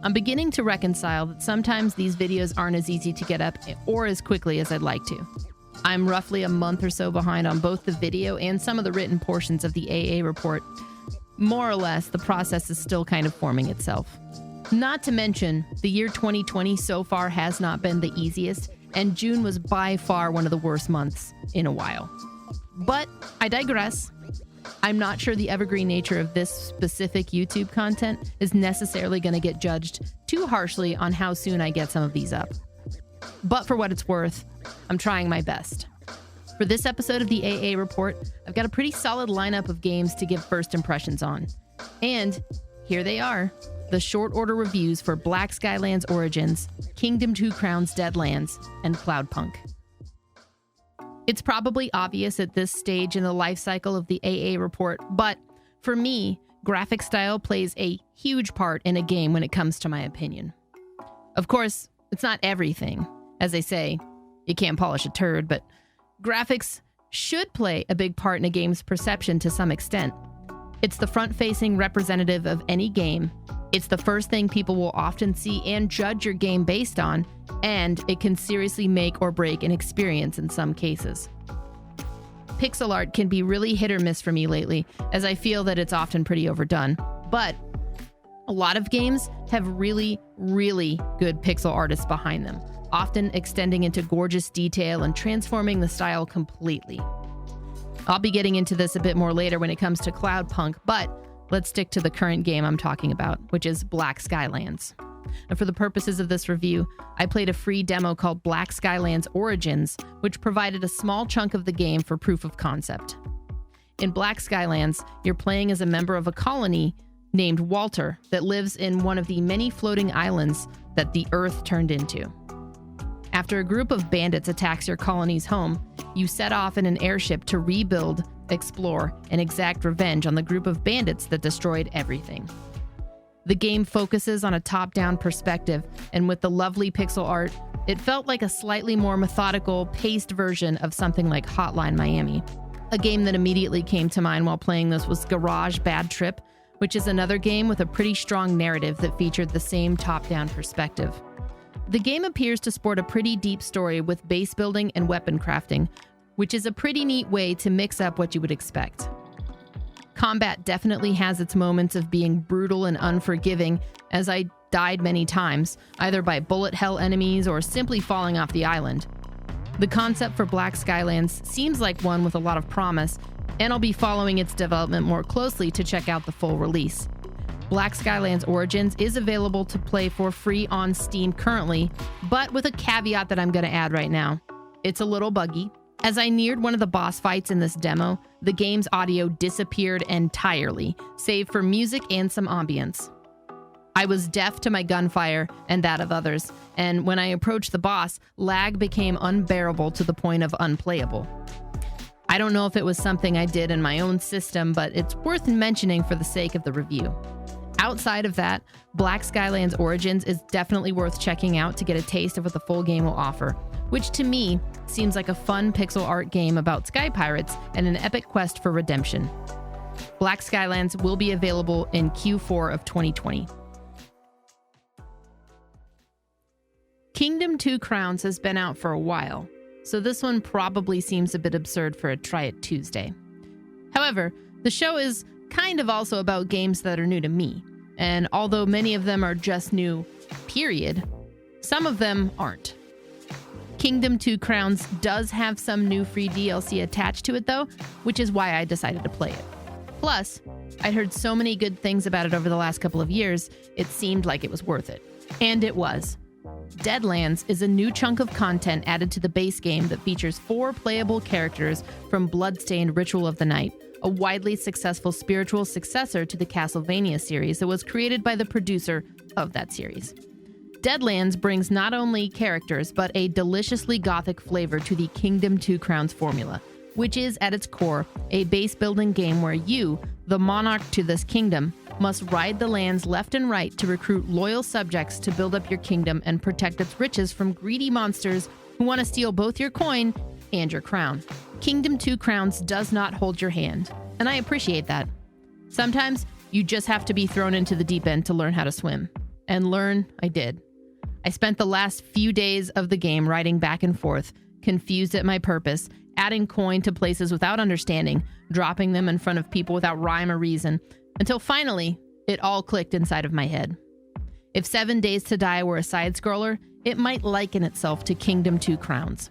I'm beginning to reconcile that sometimes these videos aren't as easy to get up or as quickly as I'd like to. I'm roughly a month or so behind on both the video and some of the written portions of the AA report. More or less, the process is still kind of forming itself. Not to mention, the year 2020 so far has not been the easiest, and June was by far one of the worst months in a while. But I digress. I'm not sure the evergreen nature of this specific YouTube content is necessarily going to get judged too harshly on how soon I get some of these up. But for what it's worth, I'm trying my best. For this episode of the AA Report, I've got a pretty solid lineup of games to give first impressions on. And here they are, the short order reviews for Black Skylands Origins, Kingdom 2 Crowns Deadlands, and Cloudpunk. It's probably obvious at this stage in the life cycle of the AA report, but for me, graphic style plays a huge part in a game when it comes to my opinion. Of course, it's not everything. As they say, you can't polish a turd, but graphics should play a big part in a game's perception to some extent. It's the front-facing representative of any game. It's the first thing people will often see and judge your game based on, and it can seriously make or break an experience in some cases. Pixel art can be really hit or miss for me lately, as I feel that it's often pretty overdone. But a lot of games have really, really good pixel artists behind them, often extending into gorgeous detail and transforming the style completely. I'll be getting into this a bit more later when it comes to Cloudpunk, but let's stick to the current game I'm talking about, which is Black Skylands. And for the purposes of this review, I played a free demo called Black Skylands Origins, which provided a small chunk of the game for proof of concept. In Black Skylands, you're playing as a member of a colony named Walter that lives in one of the many floating islands that the Earth turned into. After a group of bandits attacks your colony's home, you set off in an airship to rebuild, explore, and exact revenge on the group of bandits that destroyed everything. The game focuses on a top-down perspective, and with the lovely pixel art, it felt like a slightly more methodical, paced version of something like Hotline Miami. A game that immediately came to mind while playing this was Garage Bad Trip, which is another game with a pretty strong narrative that featured the same top-down perspective. The game appears to sport a pretty deep story with base building and weapon crafting, which is a pretty neat way to mix up what you would expect. Combat definitely has its moments of being brutal and unforgiving, as I died many times, either by bullet hell enemies or simply falling off the island. The concept for Black Skylands seems like one with a lot of promise, and I'll be following its development more closely to check out the full release. Black Skylands Origins is available to play for free on Steam currently, but with a caveat that I'm going to add right now. It's a little buggy. As I neared one of the boss fights in this demo, the game's audio disappeared entirely, save for music and some ambience. I was deaf to my gunfire and that of others, and when I approached the boss, lag became unbearable to the point of unplayable. I don't know if it was something I did in my own system, but it's worth mentioning for the sake of the review. Outside of that, Black Skylands Origins is definitely worth checking out to get a taste of what the full game will offer, which to me seems like a fun pixel art game about sky pirates and an epic quest for redemption. Black Skylands will be available in Q4 of 2020. Kingdom 2 Crowns has been out for a while, so this one probably seems a bit absurd for a Try It Tuesday. However, the show is kind of also about games that are new to me, and although many of them are just new, period, some of them aren't. Kingdom 2 Crowns does have some new free DLC attached to it though, which is why I decided to play it. Plus, I'd heard so many good things about it over the last couple of years, it seemed like it was worth it. And it was. Deadlands is a new chunk of content added to the base game that features 4 playable characters from Bloodstained Ritual of the Night, a widely successful spiritual successor to the Castlevania series that was created by the producer of that series. Deadlands brings not only characters, but a deliciously gothic flavor to the Kingdom 2 Crowns formula, which is, at its core, a base-building game where you, the monarch to this kingdom, must ride the lands left and right to recruit loyal subjects to build up your kingdom and protect its riches from greedy monsters who want to steal both your coin and your crown. Kingdom 2 Crowns does not hold your hand, and I appreciate that. Sometimes, you just have to be thrown into the deep end to learn how to swim. And learn, I did. I spent the last few days of the game riding back and forth, confused at my purpose, adding coin to places without understanding, dropping them in front of people without rhyme or reason, until finally, it all clicked inside of my head. If 7 Days to Die were a side-scroller, it might liken itself to Kingdom 2 Crowns.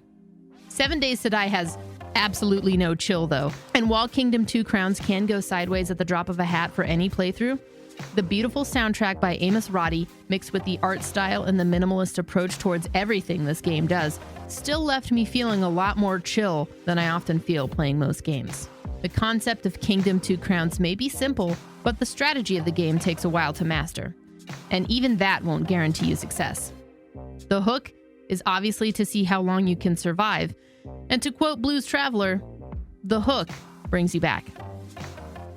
7 Days to Die has absolutely no chill, though, and while Kingdom 2 Crowns can go sideways at the drop of a hat for any playthrough, the beautiful soundtrack by Amos Roddy, mixed with the art style and the minimalist approach towards everything this game does, still left me feeling a lot more chill than I often feel playing most games. The concept of Kingdom 2 Crowns may be simple, but the strategy of the game takes a while to master. And even that won't guarantee you success. The hook is obviously to see how long you can survive, and to quote Blues Traveler, the hook brings you back.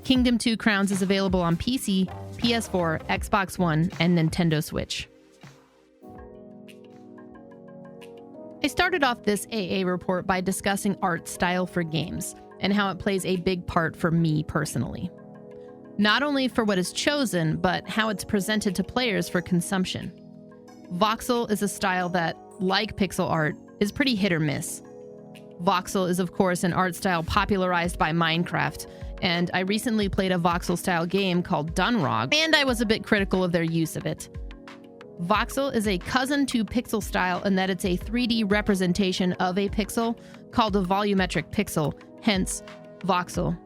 Kingdom 2 Crowns is available on PC, PS4, Xbox One, and Nintendo Switch. I started off this AA report by discussing art style for games, and how it plays a big part for me personally. Not only for what is chosen, but how it's presented to players for consumption. Voxel is a style that, like pixel art, is pretty hit or miss. Voxel is, of course, an art style popularized by Minecraft, and I recently played a voxel-style game called Dunrog, and I was a bit critical of their use of it. Voxel is a cousin to pixel style in that it's a 3D representation of a pixel called a volumetric pixel, hence voxel.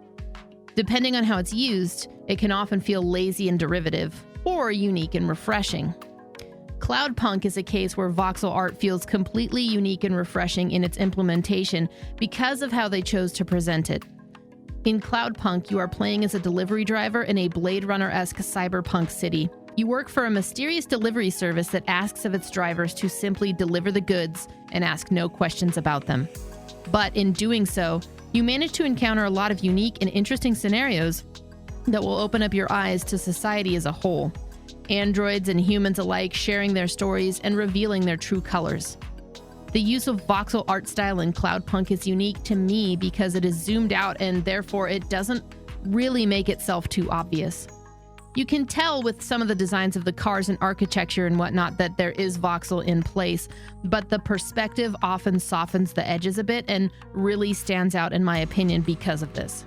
Depending on how it's used, it can often feel lazy and derivative, or unique and refreshing. Cloudpunk is a case where voxel art feels completely unique and refreshing in its implementation because of how they chose to present it. In Cloudpunk, you are playing as a delivery driver in a Blade Runner-esque cyberpunk city. You work for a mysterious delivery service that asks of its drivers to simply deliver the goods and ask no questions about them. But in doing so, you manage to encounter a lot of unique and interesting scenarios that will open up your eyes to society as a whole. Androids and humans alike sharing their stories and revealing their true colors. The use of voxel art style in Cloudpunk is unique to me because it is zoomed out and therefore it doesn't really make itself too obvious. You can tell with some of the designs of the cars and architecture and whatnot that there is voxel in place, but the perspective often softens the edges a bit and really stands out in my opinion because of this.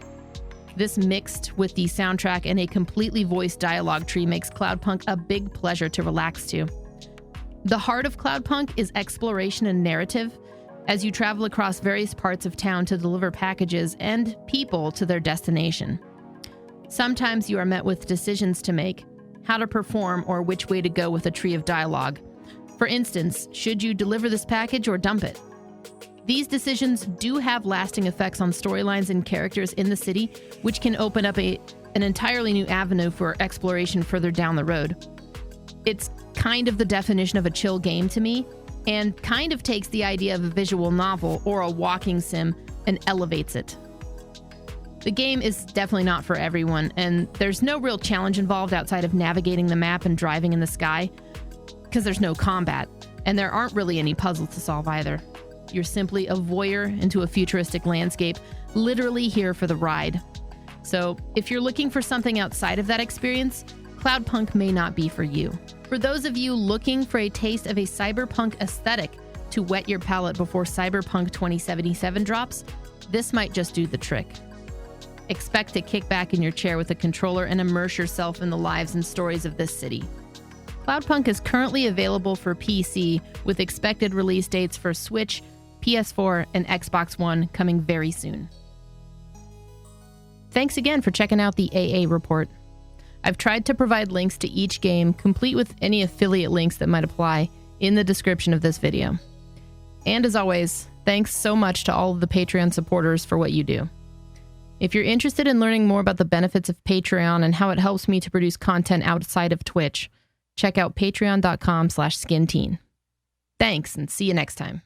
This mixed with the soundtrack and a completely voiced dialogue tree makes Cloudpunk a big pleasure to relax to. The heart of Cloudpunk is exploration and narrative, as you travel across various parts of town to deliver packages and people to their destination. Sometimes you are met with decisions to make, how to perform, or which way to go with a tree of dialogue. For instance, should you deliver this package or dump it? These decisions do have lasting effects on storylines and characters in the city, which can open up an entirely new avenue for exploration further down the road. It's kind of the definition of a chill game to me, and kind of takes the idea of a visual novel or a walking sim and elevates it. The game is definitely not for everyone, and there's no real challenge involved outside of navigating the map and driving in the sky, because there's no combat, and there aren't really any puzzles to solve either. You're simply a voyeur into a futuristic landscape, literally here for the ride. So if you're looking for something outside of that experience, Cloudpunk may not be for you. For those of you looking for a taste of a cyberpunk aesthetic to whet your palate before Cyberpunk 2077 drops, this might just do the trick. Expect to kick back in your chair with a controller and immerse yourself in the lives and stories of this city. Cloudpunk is currently available for PC, with expected release dates for Switch, PS4, and Xbox One coming very soon. Thanks again for checking out the AA report. I've tried to provide links to each game, complete with any affiliate links that might apply, in the description of this video. And as always, thanks so much to all of the Patreon supporters for what you do. If you're interested in learning more about the benefits of Patreon and how it helps me to produce content outside of Twitch, check out patreon.com/skinteen. Thanks, and see you next time.